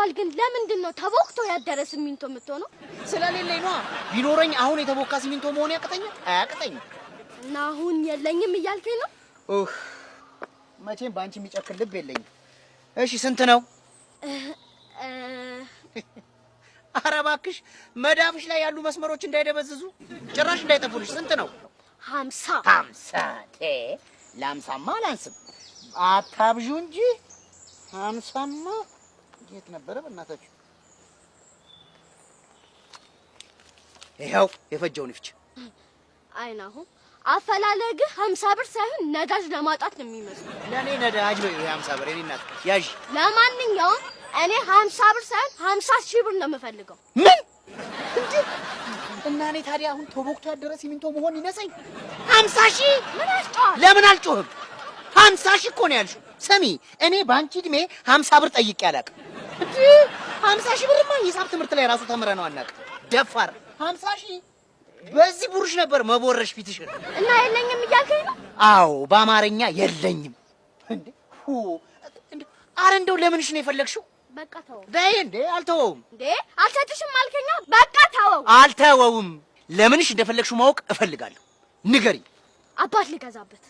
ሲባል ግን ለምንድን ነው ተቦክቶ ያደረ ሲሚንቶ የምትሆነው? ስለሌለኝ ነው። ቢኖረኝ አሁን የተቦካ ሲሚንቶ መሆን ያቅተኛል? አያቅተኝም። እና አሁን የለኝም እያልከኝ ነው? መቼም ባንቺ የሚጨክል ልብ የለኝም። እሺ ስንት ነው? ኧረ እባክሽ መዳፍሽ ላይ ያሉ መስመሮች እንዳይደበዝዙ ጭራሽ እንዳይጠፉልሽ። ስንት ነው? 50 50 ለ50ማ አላንስም። አታብዡ እንጂ 50ማ የት ነበረ በእናታችሁ? ይኸው የፈጀውን ይፍጭ። አይናሁ አፈላለግህ 50 ብር ሳይሆን ነዳጅ ለማጣት ነው የሚመስለው። ለኔ ነዳጅ ነው 50 ብር። የኔ እናት ያዥ። ለማንኛውም እኔ 50 ብር ሳይሆን 50,000 ብር ነው የምፈልገው። ምን እንዴ? እና እኔ ታዲያ አሁን ተቦክቶ ያደረ ሲሚንቶ መሆን ይነሰኝ? 50,000? ምን አስጮህ? ለምን አልጮህም? 50,000 እኮ ነው ያልሽው። ስሚ እኔ ባንቺ እድሜ 50 ብር ጠይቄ አላውቅም። እንዴ 50,000 ብርማ ሂሳብ ትምህርት ላይ ራሱ ተምረነው አናውቅም። ደፋር 50,000 በዚህ ቡርሽ ነበር መቦረሽ ፊትሽን። እና የለኝም እያልከኝ ነው? አዎ በአማርኛ የለኝም። እንዴ አረ እንደው ለምንሽ ነው የፈለግሽው? በቃ ተወው። በይ እንዴ አልተወውም። እንዴ አልሰጥሽም አልከኛ? በቃ ተወው። አልተወውም። ለምንሽ እንደፈለግሽው ማወቅ እፈልጋለሁ። ንገሪ። አባት ልገዛበት